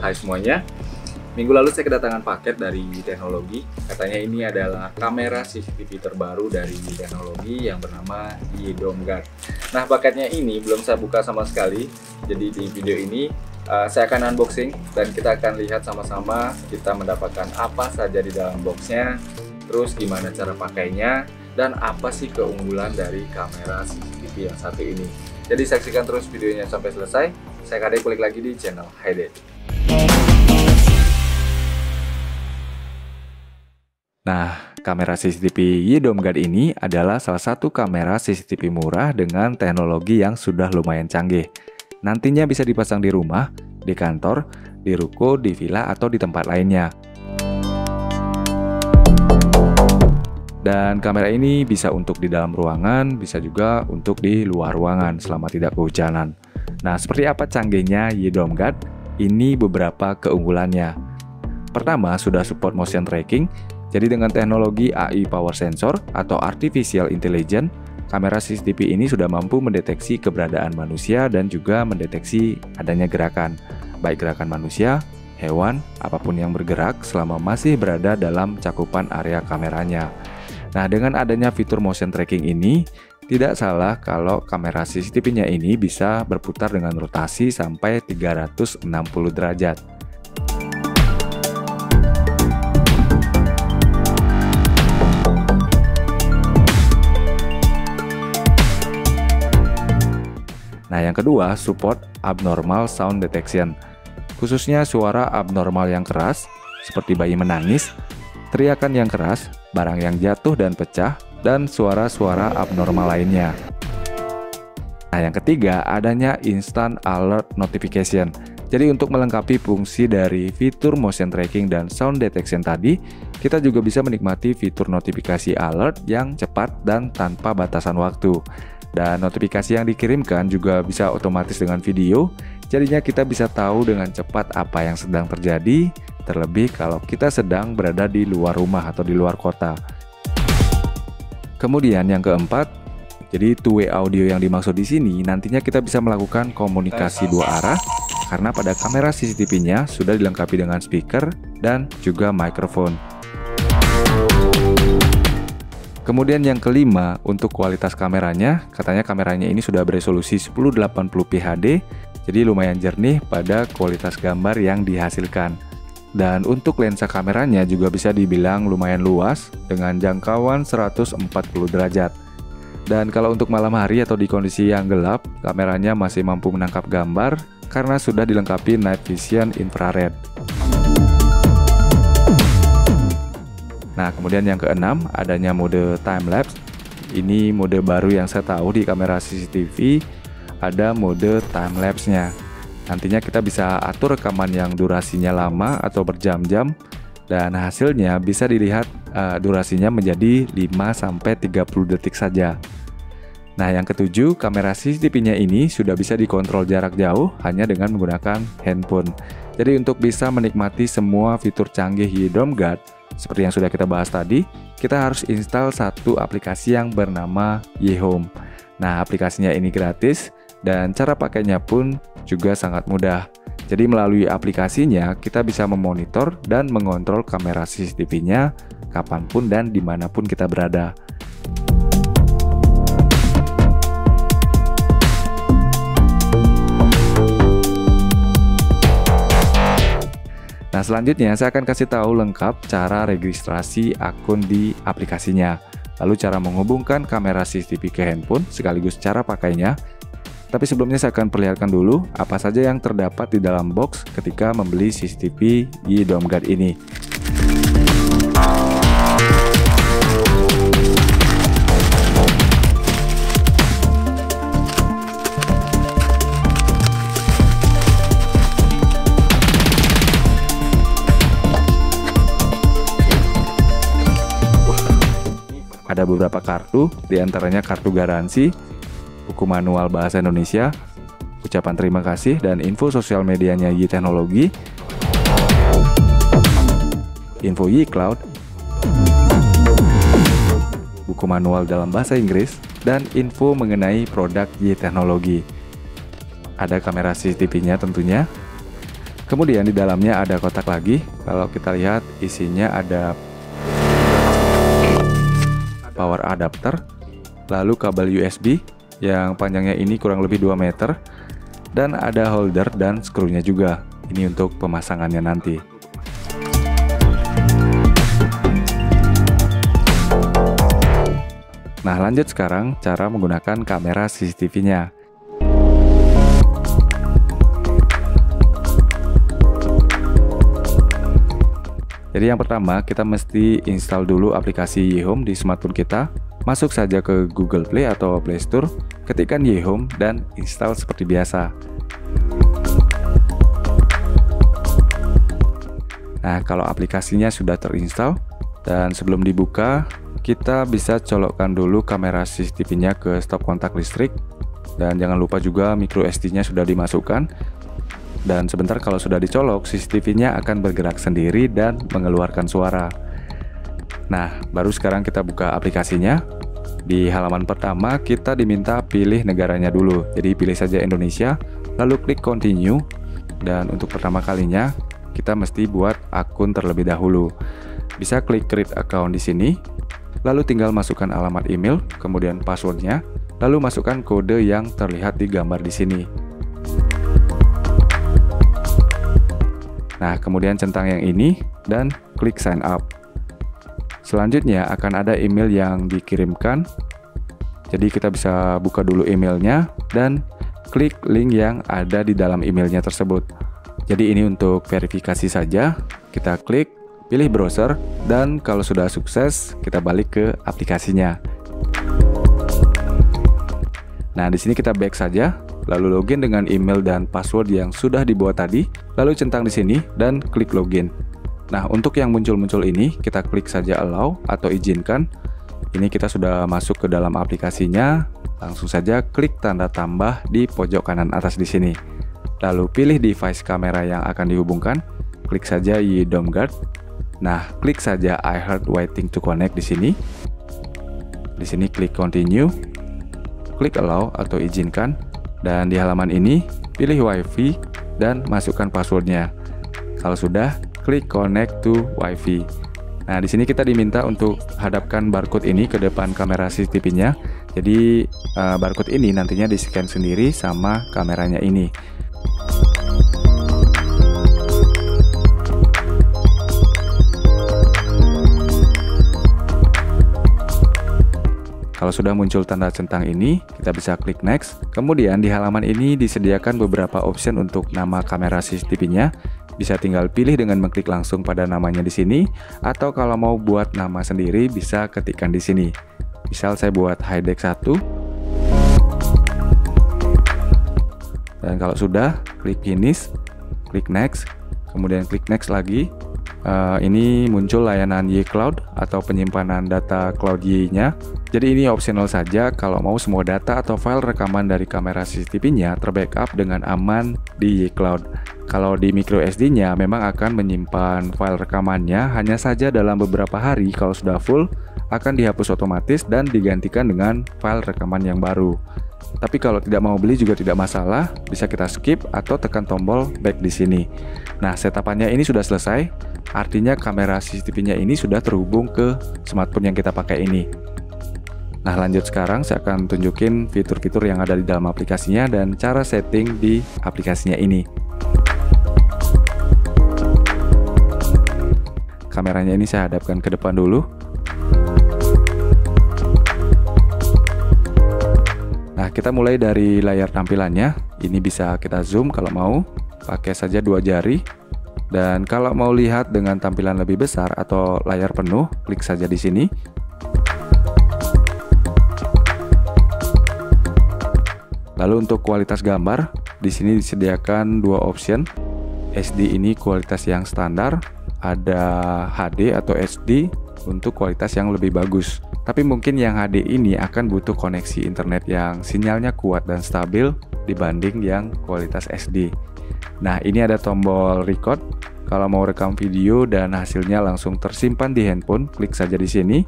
Hai semuanya. Minggu lalu saya kedatangan paket dari Teknologi. Katanya ini adalah kamera CCTV terbaru dari Teknologi yang bernama YDOMGuard. Nah, paketnya ini belum saya buka sama sekali. Jadi di video ini saya akan unboxing dan kita akan lihat sama-sama kita mendapatkan apa saja di dalam boxnya, terus gimana cara pakainya, dan apa sih keunggulan dari kamera CCTV yang satu ini. Jadi saksikan terus videonya sampai selesai. Saya Kade, klik lagi di channel Haide. Nah, kamera CCTV YDOMGuard ini adalah salah satu kamera CCTV murah dengan teknologi yang sudah lumayan canggih. Nantinya bisa dipasang di rumah, di kantor, di ruko, di villa, atau di tempat lainnya. Dan kamera ini bisa untuk di dalam ruangan, bisa juga untuk di luar ruangan selama tidak kehujanan. Nah, seperti apa canggihnya YDOMGuard? Ini beberapa keunggulannya. Pertama, sudah support motion tracking. Jadi dengan teknologi AI Power Sensor atau Artificial Intelligence, kamera CCTV ini sudah mampu mendeteksi keberadaan manusia dan juga mendeteksi adanya gerakan, baik gerakan manusia, hewan, apapun yang bergerak selama masih berada dalam cakupan area kameranya. Nah, dengan adanya fitur motion tracking ini, tidak salah kalau kamera CCTV-nya ini bisa berputar dengan rotasi sampai 360 derajat. Nah, yang kedua, support abnormal sound detection. Khususnya suara abnormal yang keras, seperti bayi menangis, teriakan yang keras, barang yang jatuh dan pecah, dan suara-suara abnormal lainnya. Nah, yang ketiga, adanya instant alert notification. Jadi untuk melengkapi fungsi dari fitur motion tracking dan sound detection tadi, kita juga bisa menikmati fitur notifikasi alert yang cepat dan tanpa batasan waktu. Dan notifikasi yang dikirimkan juga bisa otomatis dengan video, jadinya kita bisa tahu dengan cepat apa yang sedang terjadi, terlebih kalau kita sedang berada di luar rumah atau di luar kota. Kemudian yang keempat, jadi two-way audio yang dimaksud di sini nantinya kita bisa melakukan komunikasi dua arah karena pada kamera CCTV-nya sudah dilengkapi dengan speaker dan juga mikrofon. Kemudian yang kelima, untuk kualitas kameranya, katanya kameranya ini sudah beresolusi 1080p HD, jadi lumayan jernih pada kualitas gambar yang dihasilkan. Dan untuk lensa kameranya juga bisa dibilang lumayan luas dengan jangkauan 140 derajat. Dan kalau untuk malam hari atau di kondisi yang gelap, kameranya masih mampu menangkap gambar karena sudah dilengkapi night vision infrared. Nah, kemudian yang keenam, adanya mode time lapse. Ini mode baru yang saya tahu di kamera CCTV, ada mode time lapse-nya. Nantinya kita bisa atur rekaman yang durasinya lama atau berjam-jam, dan hasilnya bisa dilihat durasinya menjadi 5-30 detik saja. Nah, yang ketujuh, kamera CCTV-nya ini sudah bisa dikontrol jarak jauh hanya dengan menggunakan handphone. Jadi untuk bisa menikmati semua fitur canggih YDOMGuard, seperti yang sudah kita bahas tadi, kita harus install satu aplikasi yang bernama YHome. Nah, aplikasinya ini gratis dan cara pakainya pun juga sangat mudah. Jadi melalui aplikasinya kita bisa memonitor dan mengontrol kamera CCTV-nya kapanpun dan dimanapun kita berada. Nah, selanjutnya saya akan kasih tahu lengkap cara registrasi akun di aplikasinya, lalu cara menghubungkan kamera CCTV ke handphone sekaligus cara pakainya. Tapi sebelumnya saya akan perlihatkan dulu apa saja yang terdapat di dalam box ketika membeli CCTV YDOMGuard ini. Ada beberapa kartu, diantaranya kartu garansi, buku manual bahasa Indonesia, ucapan terima kasih, dan info sosial medianya YTeknologi, info YCloud, buku manual dalam bahasa Inggris, dan info mengenai produk YTeknologi. Ada kamera CCTV-nya tentunya. Kemudian di dalamnya ada kotak lagi. Kalau kita lihat isinya ada power adapter, lalu kabel USB yang panjangnya ini kurang lebih 2 meter, dan ada holder dan skrunya juga. Ini untuk pemasangannya nanti. Nah, lanjut sekarang cara menggunakan kamera CCTV-nya. Jadi yang pertama, kita mesti install dulu aplikasi YHome di smartphone kita. Masuk saja ke Google Play atau Play Store, ketikkan YHome dan install seperti biasa. Nah, kalau aplikasinya sudah terinstall dan sebelum dibuka, kita bisa colokkan dulu kamera CCTV-nya ke stop kontak listrik. Dan jangan lupa juga micro SD-nya sudah dimasukkan. Dan sebentar kalau sudah dicolok, CCTV-nya akan bergerak sendiri dan mengeluarkan suara. Nah, baru sekarang kita buka aplikasinya. Di halaman pertama, kita diminta pilih negaranya dulu. Jadi pilih saja Indonesia, lalu klik continue. Dan untuk pertama kalinya, kita mesti buat akun terlebih dahulu. Bisa klik create account di sini, lalu tinggal masukkan alamat email, kemudian passwordnya, lalu masukkan kode yang terlihat di gambar di sini. Nah, kemudian centang yang ini dan klik sign up. Selanjutnya akan ada email yang dikirimkan. Jadi kita bisa buka dulu emailnya dan klik link yang ada di dalam emailnya tersebut. Jadi ini untuk verifikasi saja. Kita klik, pilih browser, dan kalau sudah sukses, kita balik ke aplikasinya. Nah, di sini kita back saja. Lalu login dengan email dan password yang sudah dibuat tadi, lalu centang di sini dan klik login. Nah, untuk yang muncul-muncul ini, kita klik saja allow atau izinkan. Ini kita sudah masuk ke dalam aplikasinya, langsung saja klik tanda tambah di pojok kanan atas di sini. Lalu pilih device kamera yang akan dihubungkan, klik saja YDOM Guard. Nah, klik saja I heard waiting to connect di sini. Di sini klik continue, klik allow atau izinkan. Dan di halaman ini, pilih WiFi dan masukkan passwordnya. Kalau sudah, klik connect to WiFi. Nah, di sini kita diminta untuk hadapkan barcode ini ke depan kamera CCTV-nya. Jadi, barcode ini nantinya di-scan sendiri sama kameranya ini. Kalau sudah muncul tanda centang ini, kita bisa klik next. Kemudian di halaman ini disediakan beberapa option untuk nama kamera CCTV-nya. Bisa tinggal pilih dengan mengklik langsung pada namanya di sini, atau kalau mau buat nama sendiri bisa ketikkan di sini. Misal saya buat HiDeck 1. Dan kalau sudah, klik finish, klik next, kemudian klik next lagi. Ini muncul layanan Y-Cloud atau penyimpanan data Cloud Y-nya. Jadi ini optional saja kalau mau semua data atau file rekaman dari kamera CCTV-nya terbackup dengan aman di Y-Cloud. Kalau di micro SD-nya memang akan menyimpan file rekamannya, hanya saja dalam beberapa hari kalau sudah full akan dihapus otomatis dan digantikan dengan file rekaman yang baru. Tapi kalau tidak mau beli juga tidak masalah, bisa kita skip atau tekan tombol back di sini. Nah, setapannya ini sudah selesai, artinya kamera CCTV-nya ini sudah terhubung ke smartphone yang kita pakai ini. Nah, lanjut sekarang saya akan tunjukin fitur-fitur yang ada di dalam aplikasinya dan cara setting di aplikasinya ini. Kameranya ini saya hadapkan ke depan dulu. Nah, kita mulai dari layar tampilannya. Ini bisa kita zoom kalau mau, pakai saja 2 jari. Dan kalau mau lihat dengan tampilan lebih besar atau layar penuh, klik saja di sini. Lalu untuk kualitas gambar, di sini disediakan 2 option. SD ini kualitas yang standar, ada HD atau SD untuk kualitas yang lebih bagus. Tapi mungkin yang HD ini akan butuh koneksi internet yang sinyalnya kuat dan stabil dibanding yang kualitas SD. Nah, ini ada tombol record. Kalau mau rekam video dan hasilnya langsung tersimpan di handphone, klik saja di sini.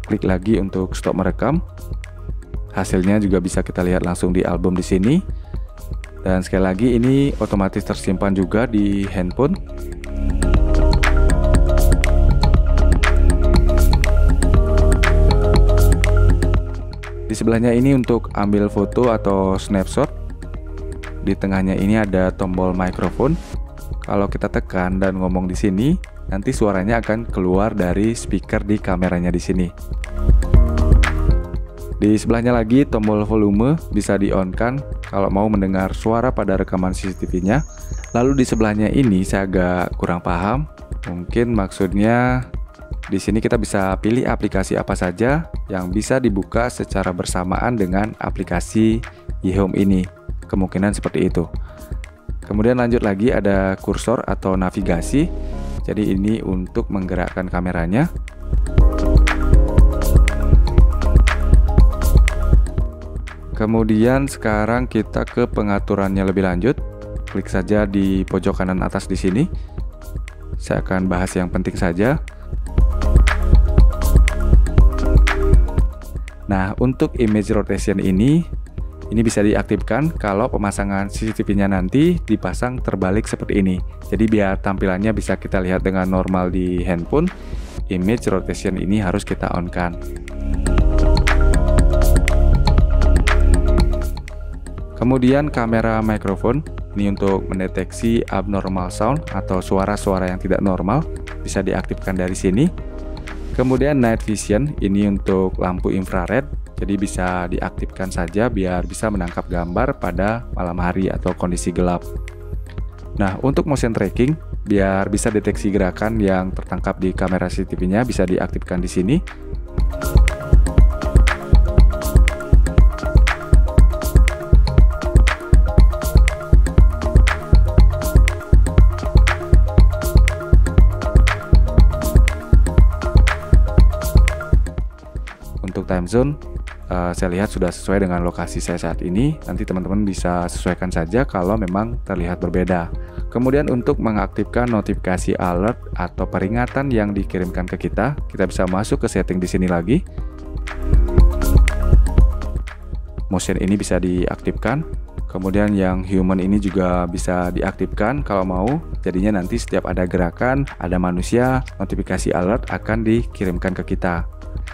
Klik lagi untuk stop merekam. Hasilnya juga bisa kita lihat langsung di album di sini. Dan sekali lagi ini otomatis tersimpan juga di handphone. Di sebelahnya ini untuk ambil foto atau snapshot. Di tengahnya ini ada tombol mikrofon. Kalau kita tekan dan ngomong di sini, nanti suaranya akan keluar dari speaker di kameranya di sini. Di sebelahnya lagi tombol volume bisa di-on-kan kalau mau mendengar suara pada rekaman CCTV-nya. Lalu di sebelahnya ini saya agak kurang paham. Mungkin maksudnya di sini kita bisa pilih aplikasi apa saja yang bisa dibuka secara bersamaan dengan aplikasi eHome ini. Kemungkinan seperti itu. Kemudian lanjut lagi ada kursor atau navigasi. Jadi ini untuk menggerakkan kameranya. Kemudian sekarang kita ke pengaturannya lebih lanjut. Klik saja di pojok kanan atas di sini. Saya akan bahas yang penting saja. Nah, untuk image rotation ini bisa diaktifkan kalau pemasangan CCTV-nya nanti dipasang terbalik seperti ini. Jadi biar tampilannya bisa kita lihat dengan normal di handphone, image rotation ini harus kita on-kan. Kemudian kamera mikrofon, ini untuk mendeteksi abnormal sound atau suara-suara yang tidak normal, bisa diaktifkan dari sini. Kemudian night vision, ini untuk lampu infrared. Jadi bisa diaktifkan saja biar bisa menangkap gambar pada malam hari atau kondisi gelap. Nah, untuk motion tracking, biar bisa deteksi gerakan yang tertangkap di kamera CCTV-nya bisa diaktifkan di sini. Untuk time zone, saya lihat sudah sesuai dengan lokasi saya saat ini. Nanti teman-teman bisa sesuaikan saja kalau memang terlihat berbeda. Kemudian untuk mengaktifkan notifikasi alert atau peringatan yang dikirimkan ke kita bisa masuk ke setting di sini lagi. Motion ini bisa diaktifkan. Kemudian yang human ini juga bisa diaktifkan kalau mau. Jadinya nanti setiap ada gerakan, ada manusia, notifikasi alert akan dikirimkan ke kita.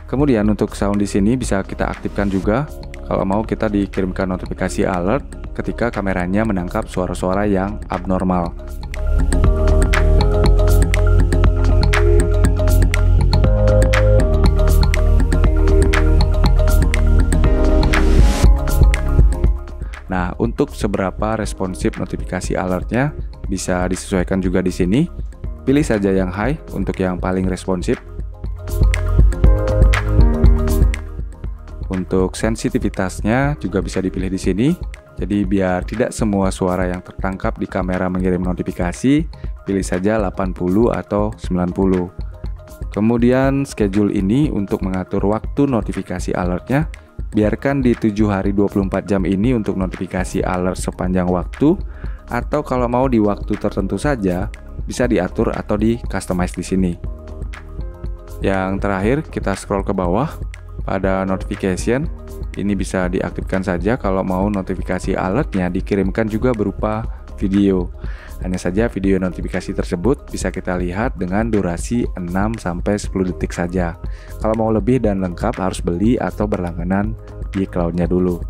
Kemudian untuk sound di sini bisa kita aktifkan juga kalau mau kita dikirimkan notifikasi alert ketika kameranya menangkap suara-suara yang abnormal. Nah, untuk seberapa responsif notifikasi alertnya bisa disesuaikan juga di sini. Pilih saja yang high untuk yang paling responsif. Untuk sensitivitasnya juga bisa dipilih di sini. Jadi biar tidak semua suara yang tertangkap di kamera mengirim notifikasi, pilih saja 80 atau 90. Kemudian schedule ini untuk mengatur waktu notifikasi alertnya. Biarkan di 7 hari 24 jam ini untuk notifikasi alert sepanjang waktu, atau kalau mau di waktu tertentu saja bisa diatur atau di customize di sini. Yang terakhir kita scroll ke bawah. Pada notification, ini bisa diaktifkan saja kalau mau notifikasi alertnya dikirimkan juga berupa video. Hanya saja video notifikasi tersebut bisa kita lihat dengan durasi 6-10 detik saja. Kalau mau lebih dan lengkap harus beli atau berlangganan di cloudnya dulu.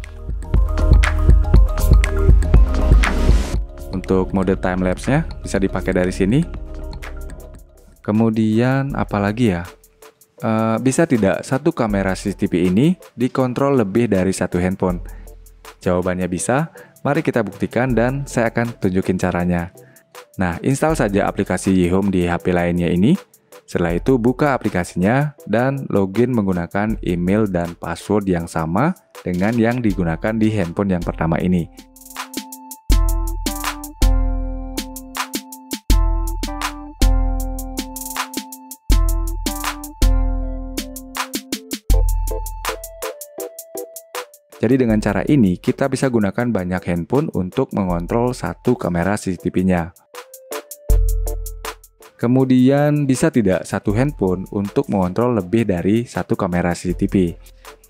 Untuk mode timelapse-nya bisa dipakai dari sini. Kemudian apalagi ya? Bisa tidak satu kamera CCTV ini dikontrol lebih dari satu handphone? Jawabannya bisa. Mari kita buktikan dan saya akan tunjukin caranya. Nah, install saja aplikasi eHome di HP lainnya ini. Setelah itu buka aplikasinya dan login menggunakan email dan password yang sama dengan yang digunakan di handphone yang pertama ini. Jadi dengan cara ini kita bisa gunakan banyak handphone untuk mengontrol satu kamera CCTV-nya. Kemudian bisa tidak satu handphone untuk mengontrol lebih dari satu kamera CCTV?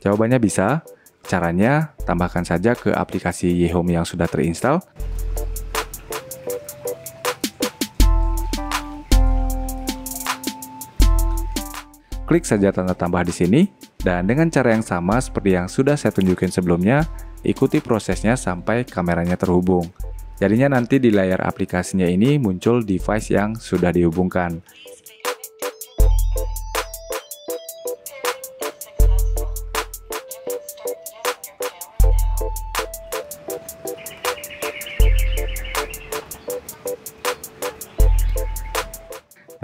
Jawabannya bisa. Caranya, tambahkan saja ke aplikasi YHome yang sudah terinstall. Klik saja tanda tambah di sini, dan dengan cara yang sama seperti yang sudah saya tunjukin sebelumnya, ikuti prosesnya sampai kameranya terhubung. Jadinya nanti di layar aplikasinya ini muncul device yang sudah dihubungkan.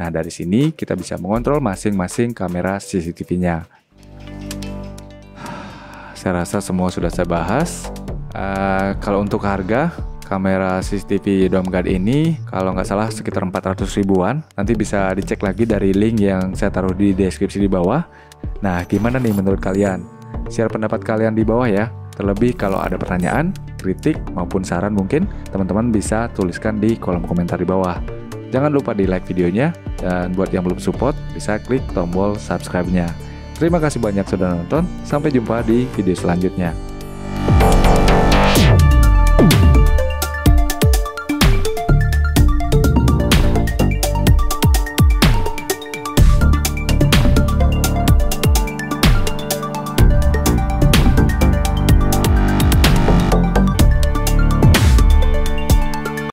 Nah, dari sini kita bisa mengontrol masing-masing kamera CCTV-nya. Saya rasa semua sudah saya bahas. Kalau untuk harga, kamera CCTV Dome Guard ini kalau nggak salah sekitar 400 ribuan. Nanti bisa dicek lagi dari link yang saya taruh di deskripsi di bawah. Nah, gimana nih menurut kalian? Share pendapat kalian di bawah ya. Terlebih kalau ada pertanyaan, kritik, maupun saran mungkin, teman-teman bisa tuliskan di kolom komentar di bawah. Jangan lupa di like videonya, dan buat yang belum support, bisa klik tombol subscribe-nya. Terima kasih banyak sudah nonton, sampai jumpa di video selanjutnya.